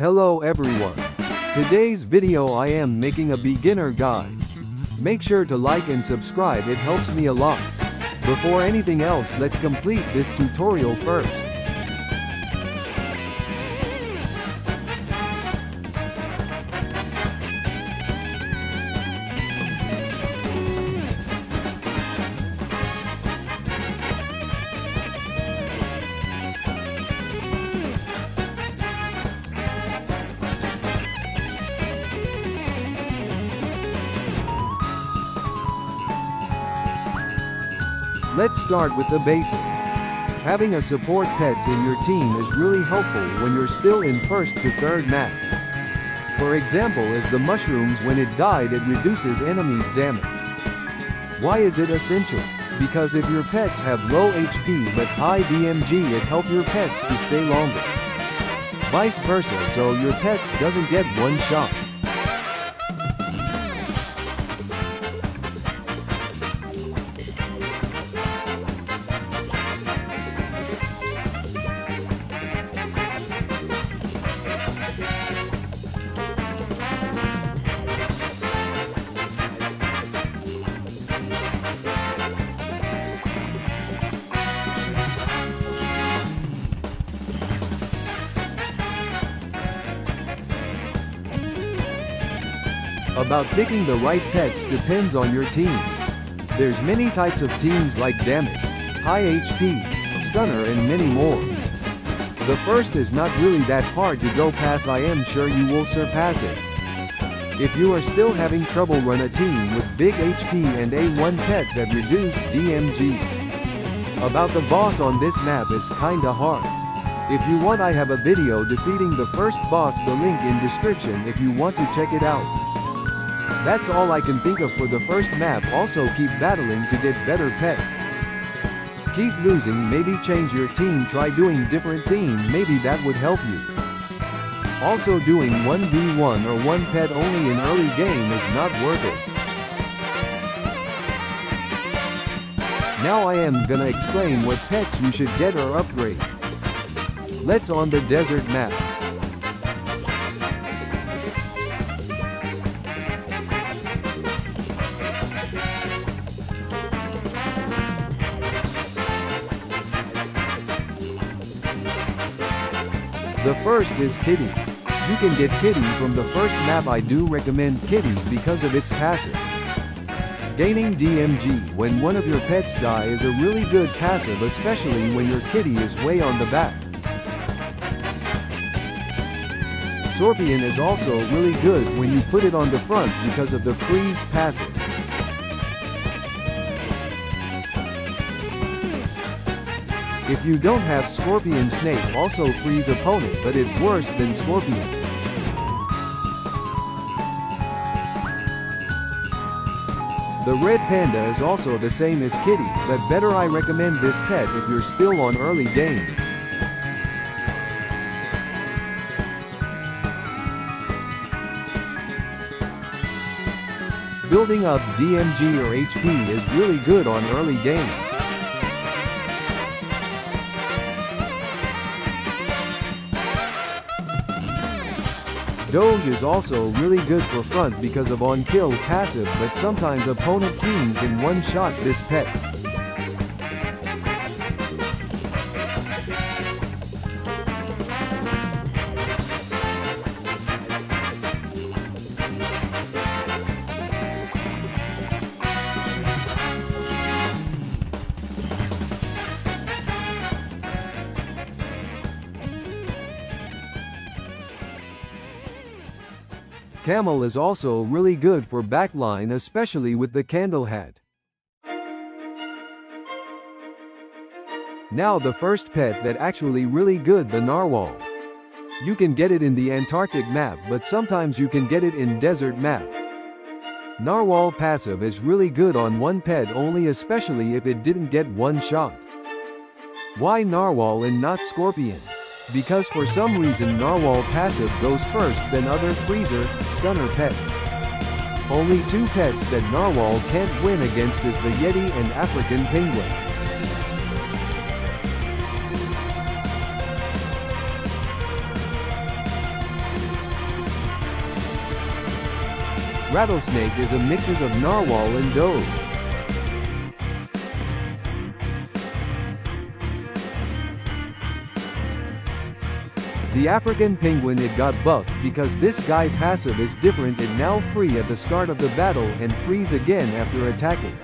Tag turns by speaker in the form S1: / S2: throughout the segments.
S1: Hello everyone. Today's video I am making a beginner guide. Make sure to like and subscribe, it helps me a lot. Before anything else, let's complete this tutorial first. Let's start with the basics. Having a support pets in your team is really helpful when you're still in first to third map. For example, as the mushrooms, when it died it reduces enemies' damage. Why is it essential? Because if your pets have low HP but high DMG, it helps your pets to stay longer. Vice versa, so your pets doesn't get one shot. About picking the right pets depends on your team. There's many types of teams like damage, high HP, stunner and many more. The first is not really that hard to go past. I am sure you will surpass it. If you are still having trouble, run a team with big HP and A1 pet that reduce DMG. About the boss on this map is kinda hard. If you want, I have a video defeating the first boss, the link in description if you want to check it out. That's all I can think of for the first map. Also keep battling to get better pets. Keep losing, maybe change your team, try doing different themes, maybe that would help you. Also doing 1v1 or one pet only in early game is not worth it. Now I am gonna explain what pets you should get or upgrade. Let's on the desert map. The first is Kitty. You can get Kitty from the first map. I do recommend Kitty because of its passive. Gaining DMG when one of your pets die is a really good passive, especially when your Kitty is way on the back. Scorpion is also really good when you put it on the front because of the freeze passive. If you don't have Scorpion, Snake also freeze opponent, but it's worse than Scorpion. The Red Panda is also the same as Kitty, but better. I recommend this pet if you're still on early game. Building up DMG or HP is really good on early game. Doge is also really good for front because of on-kill passive, but sometimes opponent team can one-shot this pet. Camel is also really good for backline, especially with the candle hat. Now the first pet that actually really good, the Narwhal. You can get it in the Antarctic map, but sometimes you can get it in desert map. Narwhal passive is really good on one pet only, especially if it didn't get one shot. Why Narwhal and not Scorpion? Because for some reason Narwhal passive goes first, then other freezer, stunner pets. Only two pets that Narwhal can't win against is the Yeti and African Penguin. Rattlesnake is a mixes of narwhal and doe. The African penguin, it got buffed because this guy passive is different. It now free at the start of the battle and freeze again after attacking.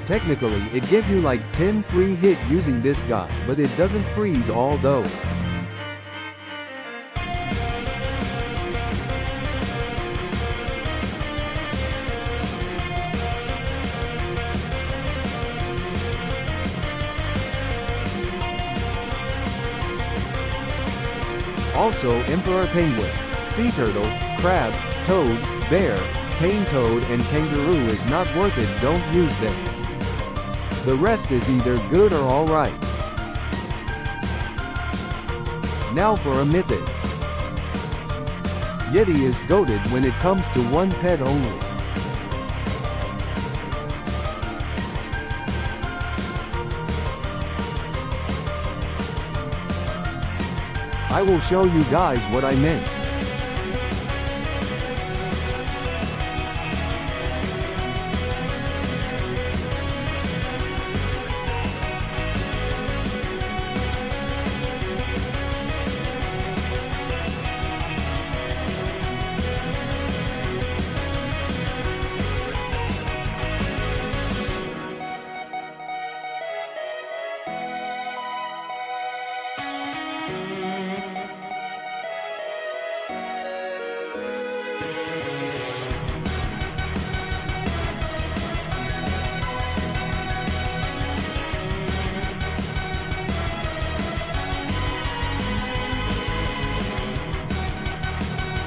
S1: Technically it gives you like 10 free hit using this guy, but it doesn't freeze all though. Also emperor penguin, sea turtle, crab, toad, bear, cane toad and kangaroo is not worth it, don't use them. The rest is either good or alright. Now for a mythic. Yeti is goated when it comes to one pet only. I will show you guys what I meant.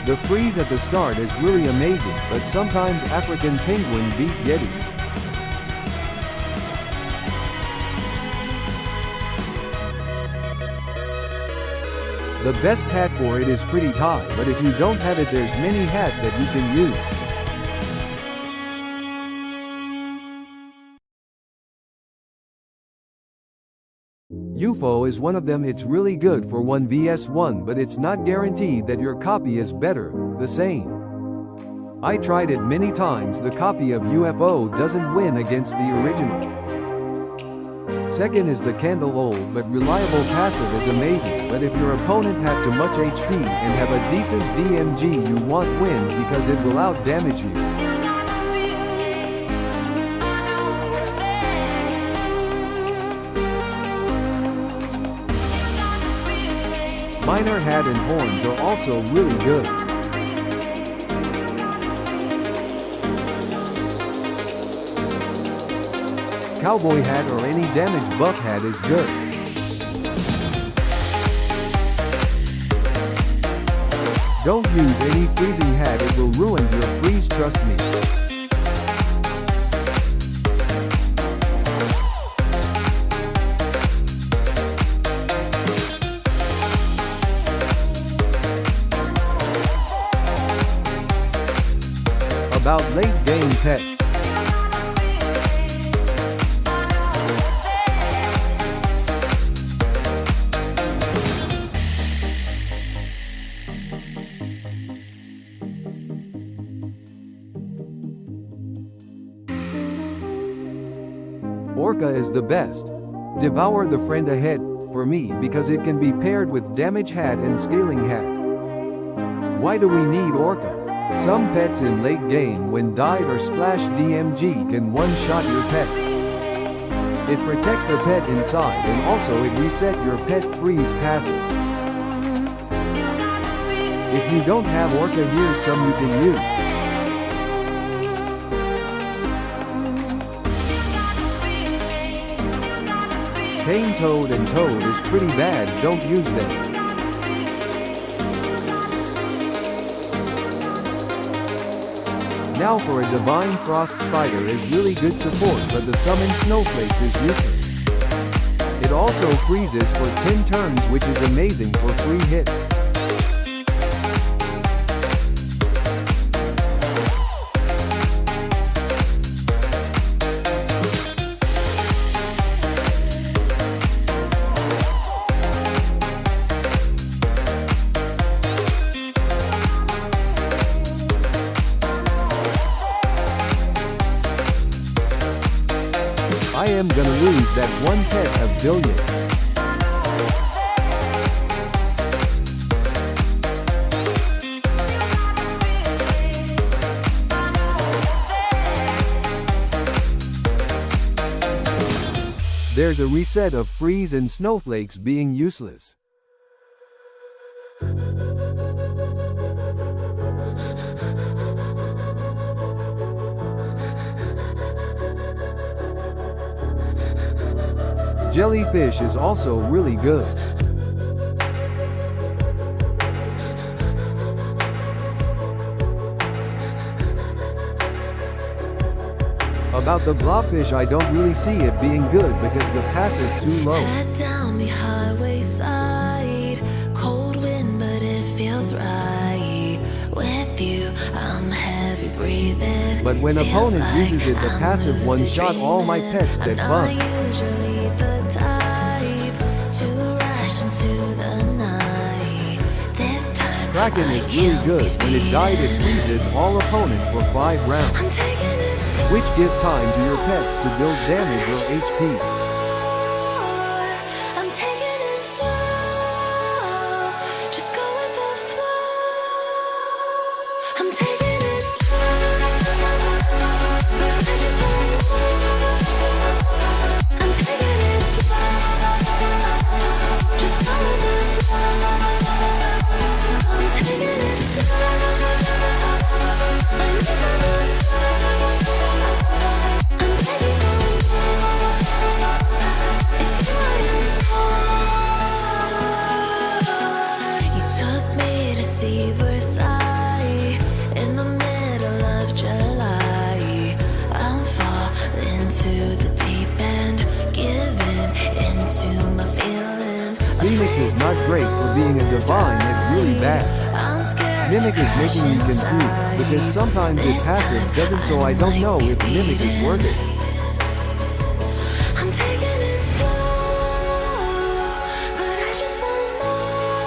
S1: The freeze at the start is really amazing, but sometimes African penguin beat Yeti. The best hat for it is pretty tie, but if you don't have it, there's many hat that you can use. UFO is one of them. It's really good for 1vs1, but it's not guaranteed that your copy is better. The same. I tried it many times. The copy of UFO doesn't win against the original. Second is the candle old but reliable passive is amazing, but if your opponent have too much HP and have a decent DMG, you won't win because it will out damage you. Miner hat and horns are also really good. Cowboy hat or any damage buff hat is good. Don't use any freezing hat, it will ruin your freeze, trust me. About late game pets. Orca is the best. Devour the friend ahead, for me, because it can be paired with damage hat and scaling hat. Why do we need Orca? Some pets in late game when died or splash DMG can one-shot your pet. It protect the pet inside and also it reset your pet freeze passive. If you don't have Orca, here's some you can use. Cane Toad and Toad is pretty bad, don't use them. Now for a Divine Frost Spider is really good support, but the Summon Snowflakes is useless. It also freezes for 10 turns, which is amazing for free hits. am gonna lose that one pet of billion. There's a reset of freeze and snowflakes being useless. Jellyfish is also really good. About the blobfish, I don't really see it being good because the passive too low.
S2: Head down the highway side, cold wind but it feels right. With you, I'm heavy breathing.
S1: But when
S2: Feels
S1: opponent
S2: like
S1: uses it, the
S2: I'm
S1: passive one
S2: lucid
S1: shot all my
S2: dreaming.
S1: pets that
S2: I'm
S1: bump.
S2: not usually the type to rush into the night. This time
S1: Kraken
S2: I
S1: is really
S2: can't
S1: good.
S2: be
S1: When it died, it
S2: speeding.
S1: freezes all opponent for 5 rounds,
S2: I'm taking it slow.
S1: which give time to your pets to build damage or HP.
S2: I'm taking it slow. Just go with the flow. I'm taking it slow. But I just want more. I'm taking it slow. Just go with the flow. I'm taking it slow. My knees on the floor. I'm begging for more. It's you I adore. You took me to see Versailles in the middle of July. I'm falling to the deep end, giving into my feelings.
S1: Phoenix is not great for being a divine, it's really bad.
S2: I'm scared
S1: Mimic
S2: to
S1: is making me
S2: crash
S1: confused because
S2: inside.
S1: sometimes it
S2: This
S1: passive
S2: time
S1: doesn't, so I don't know if Mimic is worth it.
S2: I'm taking it slow, but I just want more.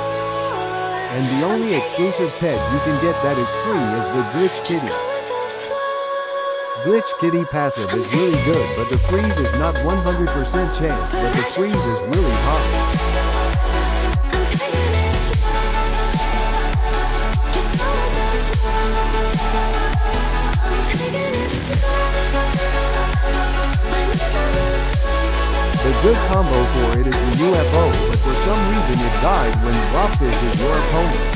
S1: And the only exclusive pet you can get that is free is the Glitch
S2: Just
S1: Kitty.
S2: go with the flow.
S1: Glitch Kitty passive is really good, but the freeze is not 100% chance, but the freeze is really high.
S2: I'm taking it slow. Just go with the flow. I'm taking it slow. My knees on the floor.
S1: The good combo for it is the UFO, but for some reason it died when Blobfish is your opponent.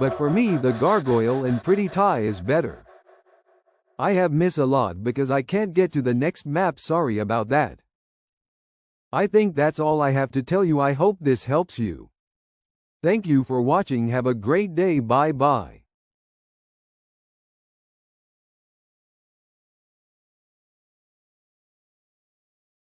S1: But for me, the Gargoyle and Pretty Tie is better. I have missed a lot because I can't get to the next map, sorry about that. I think that's all I have to tell you. I hope this helps you. Thank you for watching, have a great day, bye bye.